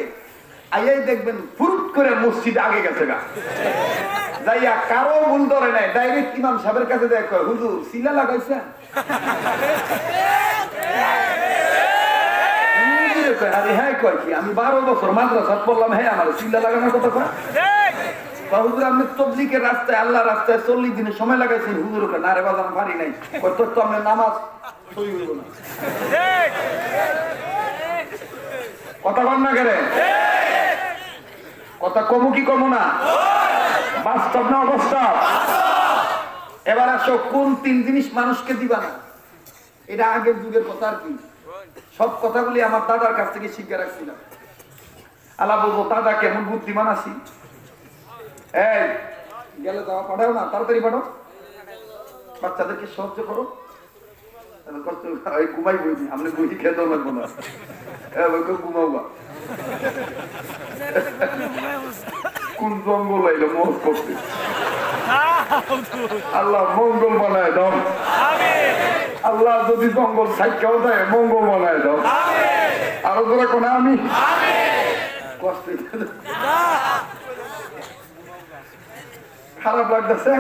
আইয়াই দেখবেন ফুরুত করে মসজিদ আগে গেছে গা, যাইয়া কারো ভুল ধরে নাই, ডাইরেক্ট ইমাম সাহেবের কাছে দেখ, হুজুর সিলা লাগাইছেন? আরে হ্যাঁ, কয় কি আমি 12 বছর মাদ্রাসা পড়লাম, হ্যাঁ আমার সিলা লাগানোর কথা কয়? হুজুর আপনি তবলিগের রাস্তায়, আল্লাহ রাস্তায় 40 দিনের সময় লাগাইছেন। হুজুর না রে বাজান পারি নাই। তোর তো আমি নামাজ সই হইব না। কথা বল না কেন? কথা কমু কি কমু না? বাস্তব না অবাস্তব? এবার আসো, কোন 3 জিনিস মানুষকে দিবা না? এটা আগের যুগের কথা আর কি। সব কথাগুলি আমার দাদার কাছ থেকে শিখে রাখছিলাম। আল্লাহ বলবো, দাদা কেমন বুদ্ধিমান আছি। এই গেলে যাওয়া পাঠাও না, তাড়াতাড়ি পাঠাও, বাচ্চাদেরকে সাহায্য করো। ঘুমাই বই, আপনি বই খেতেও লাগবো না, ঘুমাওবা। কোন জঙ্গল আইলো মহৎ করতে, আল্লাহ মঙ্গল বানায় দাও। আল্লাহ যদি জঙ্গল সাইকেও দেয়, মঙ্গল বানায় দাও। আরো ধরে কোন আমি কষ্ট খারাপ লাগতেছে।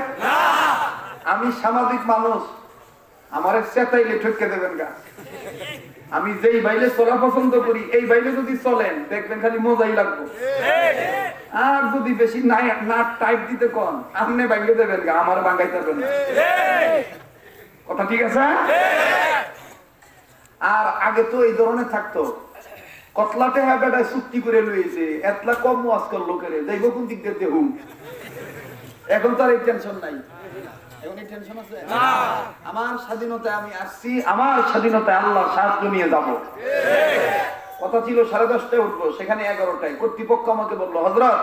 আমি সামাজিক মানুষ, আমার চেতাইলে ঠকে দেবেন গা। আমি যেই বাইলে চলা পছন্দ করি, এই বাইলে যদি চলেন দেখবেন খালি মজাই লাগবে। আর যদি বেশি না টাইপ দিতে কন, আপনি বাইলে দেবেন গা, আমার বাঙ্গাই পারবেন না। কথা ঠিক আছে? আর আগে তো এই ধরনের থাকতো, কতলাতে হ্যাঁ বেটা চুক্তি করে লইছে, এতলা কম ওয়াজ করলো করে যাইব কোন দিক দিয়ে দেখুন। এখন তো আর এই টেনশন নাই। এখন এই টেনশন আছে? আমার স্বাধীনতায় আমি আসছি, আমার স্বাধীনতায় আল্লাহ সাহায্য নিয়ে যাব। কথা ছিল 10:30টায় উঠবো, সেখানে 11টায় কর্তৃপক্ষ আমাকে বললো, হযরত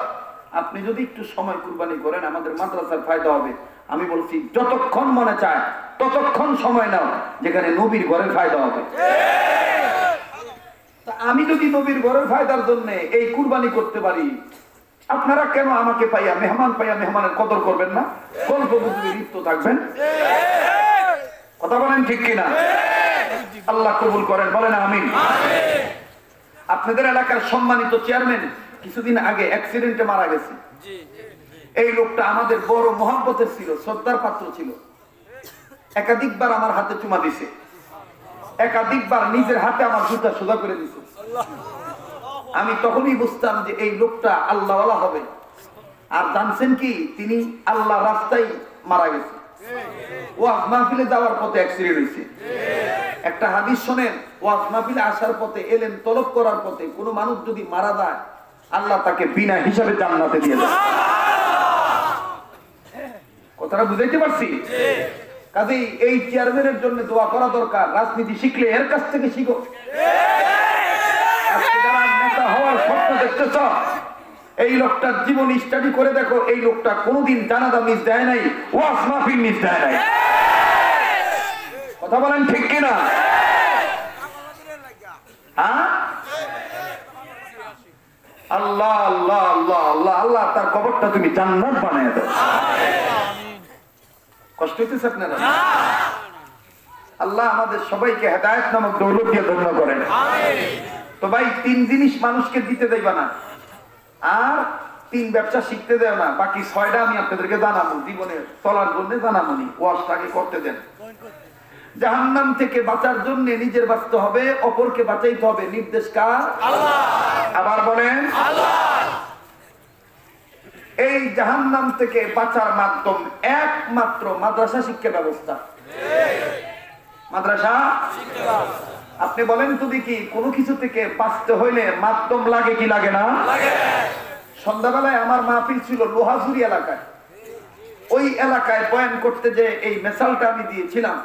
আপনি যদি একটু সময় কুরবানি করেন আমাদের মাদ্রাসার ফায়দা হবে। আমি বলছি যতক্ষণ মনে চায় ততক্ষণ সময় নাও, যেখানে নবীর ঘরের ফায়দা হবে। তা আমি যদি নবীর ঘরের ফায়দার জন্য এই কুরবানি করতে পারি, আপনারা কেন আমাকে পাইয়া মেহমান পাইয়া মেহমানের কদর করবেন না? গল্প গুজবে লিপ্ত থাকবেন? কথা বলেন ঠিক কিনা? আল্লাহ কবুল করেন, বলেন আমিন। আপনাদের এলাকার সম্মানিত চেয়ারম্যান কিছুদিন আগে অ্যাক্সিডেন্টে মারা গেছে। এই লোকটা আমাদের বড় মহব্বতের ছিল, শ্রদ্ধার পাত্র ছিল। একাধিকবার আমার হাতে চুমা দিছে, একাধিকবার নিজের হাতে আমার জুতা সোজা করে দিছে। আমি তখনই বুঝতাম যে এই লোকটা আল্লাহওয়ালা হবে। আর জানছেন কি, তিনি আল্লাহ রাস্তায় মারা গেছে। ও মাহফিলে যাওয়ার পথে অ্যাক্সিডেন্ট হয়েছে। একটা হাদিস শোনেন, ওয়াজ মাহফিলে আসার পথে এলেম তলব করার পথে কোনো মানুষ যদি মারা যায়, আল্লাহ তাকে বিনা হিসাবে জান্নাতে দিয়ে দেয়। কথাটা বুঝাইতে পারছি? কাজেই এই চেয়ারম্যানের জন্য দোয়া করা দরকার। রাজনীতি শিখলে এর কাছ থেকে শিখো। আজকে যারা নেতা হওয়ার স্বপ্ন দেখতেছ, এই লোকটার জীবন স্টাডি করে দেখো, এই লোকটা কোনোদিন জানাজা মিস দেয় নাই, ওয়াজ মাহফিল মিস দেয় নাই। কথা বলেন ঠিক কিনা? আল্লাহ আল্লাহ আল্লাহ আল্লাহ আল্লাহ তার কবরটা তুমি জান্নাত বানিয়ে দাও। কষ্ট হইতেছে আপনারা? আল্লাহ আমাদের সবাইকে হেদায়েত নামক দৌলত দিয়ে ধন্য করেন। তো ভাই, 3 জিনিস মানুষকে দিতে দেবা না, আর 3 ব্যবসা শিখতে দেও না। বাকি 6টা আমি আপনাদেরকে জানাবো, জীবনে চলার জন্য জানাবো। ওয়াজটাকে করতে দেন। জাহান্নাম থেকে বাঁচার জন্য নিজের বাঁচতে হবে, অপরকে বাঁচাইতে হবে। নির্দেশ কার? আল্লাহ। আবার বলেন আল্লাহ। এই জাহান্নাম থেকে বাঁচার মাধ্যম একমাত্র মাদ্রাসা শিক্ষা ব্যবস্থা। মাদ্রাসা শিক্ষা। আপনি বলেন তো দেখি, কোনো কিছু থেকে বাঁচতে হইলে মাধ্যম লাগে কি লাগে না? লাগে। সন্ধ্যাবেলায় আমার মাহফিল ছিল লোহাজুরি এলাকায়। ওই এলাকায় বয়ান করতে যে এই মেসালটা আমি দিয়েছিলাম,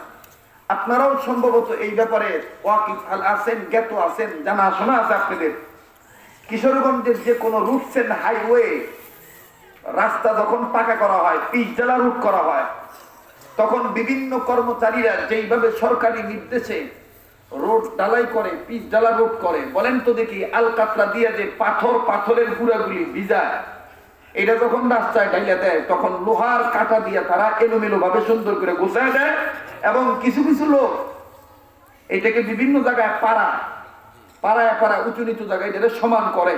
আপনারাও সম্ভবত এই ব্যাপারে ওয়াকিফ আছেন, জ্ঞাত আছেন, জানা শোনা আছে আপনাদের। কিশোরগঞ্জের যে কোনো রুটস এন্ড হাইওয়ে রাস্তা যখন পাকা করা হয়, পিচ ঢালা রুট করা হয়, তখন বিভিন্ন কর্মচারীরা যেইভাবে সরকারি নির্দেশে রোড ঢালাই করে, পিচ ঢালা রোড করে, বলেন তো দেখি আলকাতরা দিয়ে যে পাথরের গুঁড়াগুলি ভিজায়, এটা যখন রাস্তায় ঢাইলা দেয়, তখন লোহার কাঁটা দিয়ে তারা এলোমেলো ভাবে সুন্দর করে গোছায় দেয়। এবং কিছু কিছু লোক এটাকে বিভিন্ন জায়গায় পাড়ায় উঁচু নিচু জায়গায় এটা সমান করে।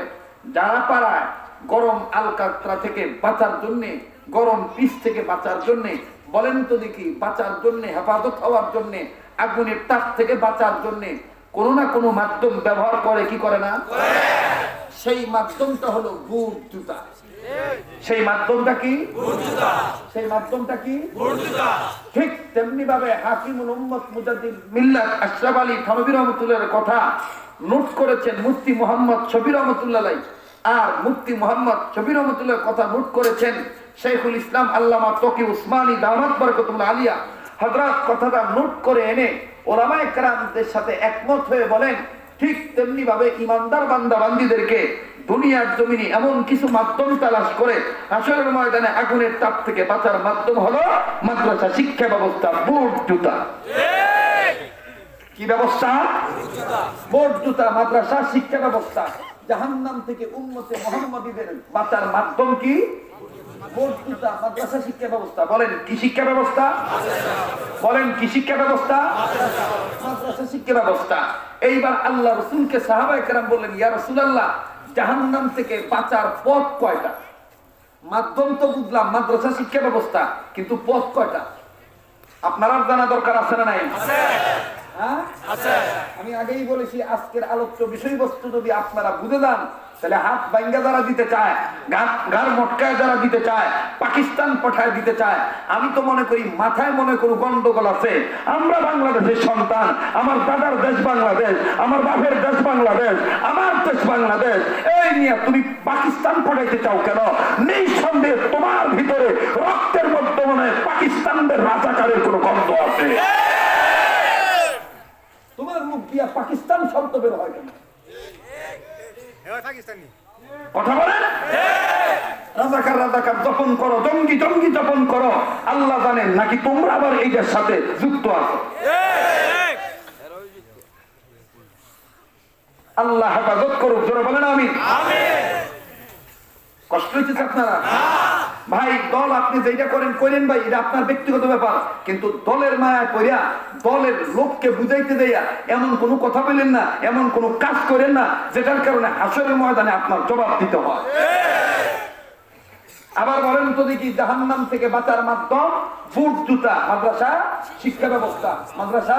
যারা পাড়ায় গরম আলকাতরা থেকে বাঁচার জন্য, গরম পিচ থেকে বাঁচার জন্য, বলেন তো দেখি বাঁচার জন্য, হেফাজত হওয়ার জন্য, আগুনের তাপ থেকে বাঁচার জন্য কোনো না কোনো মাধ্যম ব্যবহার করে কি করে না? সেই মাধ্যমটা হলো বুট জুতা। সেই মাধ্যমটা কি? বুট জুতা। সেই মাধ্যমটা কি? বুট জুতা। ঠিক তেমনি ভাবে হাকিমুল উম্মত মুজাদ্দিদ মিল্লাত আশরাফ আলী থানভী রাহমাতুল্লাহর কথা নোট করেছেন মুফতি মুহাম্মদ শফি রাহমাতুল্লাহ আলাইহি। আর মুফতি মুহাম্মদ শফি রাহমাতুল্লাহর কথা নোট করেছেন শাইখুল ইসলাম আল্লামা তকি উসমানী দামাত বরকতুল্লাহ আলিয়া। হযরত কথাটা নোট করে এনে ওলামায়ে কেরামদের সাথে একমত হয়ে বলেন, ঠিক তেমনি ভাবে ইমানদার বান্দা বান্দীদেরকে দুনিয়ার জমিনে এমন কিছু মাধ্যম তালাশ করে হাসরের ময়দানে আগুনের তাপ থেকে বাঁচার মাধ্যম হলো মাদ্রাসা শিক্ষা ব্যবস্থা, বুট জুতা। কি ব্যবস্থা? বুট জুতা, মাদ্রাসা শিক্ষা ব্যবস্থা। জাহান্নাম থেকে উম্মতে মুহাম্মাদীদের বাঁচার মাধ্যম কি? বুট জুতা, মাদ্রাসা শিক্ষা ব্যবস্থা। বলেন কি শিক্ষা ব্যবস্থা? বলেন কি শিক্ষা ব্যবস্থা? মাদ্রাসা শিক্ষা ব্যবস্থা। এইবার আল্লাহ রাসূলকে সাহাবায়ে কেরাম বললেন, ইয়া রাসূলুল্লাহ, জাহান্নাম থেকে বাঁচার পথ কয়টা? মাধ্যম তো বুঝলাম মাদ্রাসা শিক্ষা ব্যবস্থা, কিন্তু পথ কয়টা? আপনারা জানা দরকার আছে না নাই? আছে। আমি আগেই বলেছি, আজকের আলোচ্য বিষয়বস্তু যদি আপনারা বুঝে যান, তাহলে হাত ভাঙ্গা যারা দিতে চায়, গার মটকায় যারা দিতে চায়, পাকিস্তান পাঠায় দিতে চায়, আমি তো মনে করি মাথায় মনে কোনো গন্ডগোল আছে। আমরা বাংলাদেশের সন্তান, আমার দাদার দেশ বাংলাদেশ, আমার বাপের দেশ বাংলাদেশ, আমার দেশ বাংলাদেশ। এই নিয়ে তুমি পাকিস্তান পাঠাইতে চাও কেন? নিঃসন্দেহে তোমার ভিতরে রক্তের মধ্যে মনে হয় পাকিস্তানদের রাজাকারের কোনো গন্ধ আছে। তোমার মুখ দিয়া পাকিস্তান শব্দ বের হয় কেন? কথা বলেন। রাজাকার রাজাকার যাপন করো, জঙ্গি জঙ্গি যাপন করো, আল্লাহ জানেন নাকি তোমরা আবার এইটার সাথে যুক্ত আছো? আল্লাহ হেফাজত করুক, জোরে বলেন আমিন। কষ্ট হচ্ছে আপনারা? ভাই, দল আপনি যেটা করেন করেন ভাই, এটা আপনার ব্যক্তিগত ব্যাপার, কিন্তু দলের মায়া করিয়া দলের লোককে বুঝাইতে দেয়া এমন কোনো কথা বলেন না, এমন কোনো কাজ করেন না যেটার কারণে হাসরের ময়দানে আপনার জবাব দিতে হয়। আবার বলেন তো দেখি, জাহান্নাম থেকে বাঁচার মাধ্যম বুট জুতা, মাদ্রাসা শিক্ষা ব্যবস্থা। মাদ্রাসা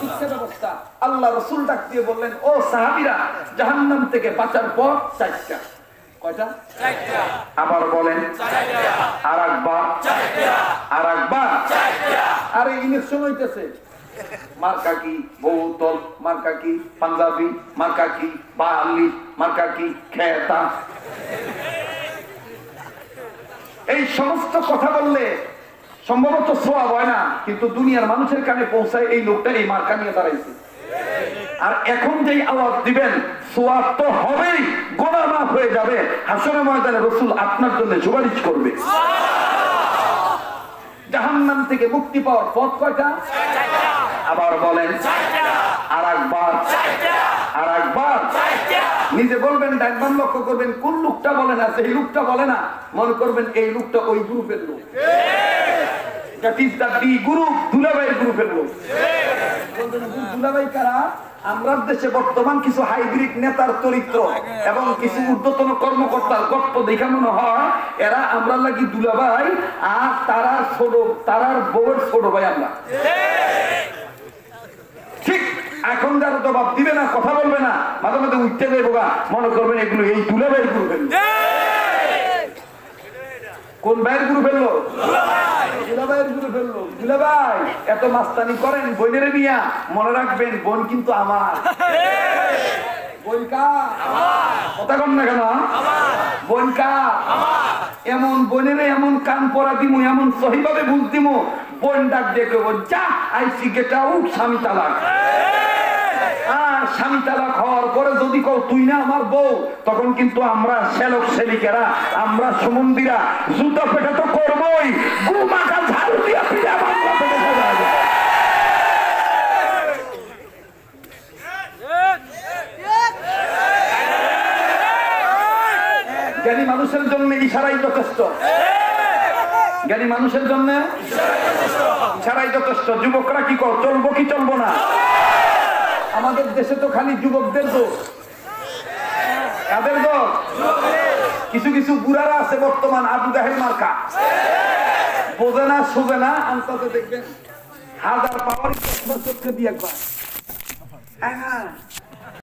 শিক্ষা ব্যবস্থা। আল্লাহ রাসূল ডাক দিয়ে বললেন, ও সাহাবীরা, জাহান্নাম থেকে বাঁচার পথ 4টা। কয়টা? 4টা। আবার বলেন 4টা। আরেকবার 4টা। আরেকবার 4টা। আরে ইলেকশন হইতেছে, মার্কা কি বহুতল, মার্কা কি পাঞ্জাবি, মার্কা কি বাহালি, মার্কা কি খেতা। এই সমস্ত কথা বললে সম্ভবত সোয়াব হয় না, কিন্তু দুনিয়ার মানুষের কানে পৌঁছায় এই লোকটা এই মার্কা নিয়ে দাঁড়াইছে। আর এখন যেই আওয়াজ দিবেন সোয়াব তো হবেই, গুনাহ মাফ হয়ে যাবে। হাসরের ময়দানে রাসূল আপনার জন্য সুপারিশ করবে। জাহান্নাম থেকে মুক্তি পাওয়ার পথ কয়টা? আবার বলেন, আর একবার নিজে বলবেন, ডাকবান লক্ষ্য করবেন কোন লোকটা বলে না, সেই লোকটা বলে না, মনে করবেন এই লোকটা ওই গ্রুপের লোক, দুলাভাইয়ের গ্রুপের লোক। দুলাভাই কারা? আমরা দেশে বর্তমান কিছু হাইব্রিড নেতার চরিত্র এবং কিছু ঊর্ধ্বতন কর্মকর্তার গল্প দেখা মনে হয় এরা আমরা লাগি দুলাভাই, আর তারার বউয়ের ছোট ভাই আমরা। ঠিক এখন যারা জবাব দিবে না, কথা বলবে না, মাঝে মাঝে উঠতে যাইব, মনে করবেন এগুলো এই দুলাভাইয়ের গ্রুপের লোক। কোন ভাইয়ের গ্রুপের লোক? দুলাভাইয়ের গ্রুপের লোক। দুলাভাই এত মাস্তানি করেন বোনের নিয়া, মনে রাখবেন বোন কিন্তু আমার। বোন কার? কথা কম না কেন? বোন কার? এমন বোনের এমন কান পরা দিমু, এমন সহিভাবে বুঝ দিমু, বোন ডাক দিয়ে কেবো যা আইসি গেটা উঠ, স্বামী তালাক। আর স্বামী তালাক হওয়ার পরে যদি কও তুই না আমার বউ, তখন কিন্তু আমরা শ্যালক শ্যালিকেরা, আমরা সুমন্দিরা জুতা পেটা তো করবোই, গুমাকা ঝাড়ু দিয়া পিঠা বাংলা পেটে যাবে। জ্ঞানী মানুষের জন্য ইশারাই যথেষ্ট। জ্ঞানী মানুষের জন্য ইশারাই যথেষ্ট। যুবকরা কি কর, চলবো কি চলবো না? আমাদের দেশে তো খালি যুবকদের দোষ। কাদের দোষ? কিছু কিছু বুড়ারা আছে বর্তমান আবু জাহেল মার্কা, বোঝে না শোবে না, অন্তত দেখবেন 1000 পাওয়ার দিয়ে একবার।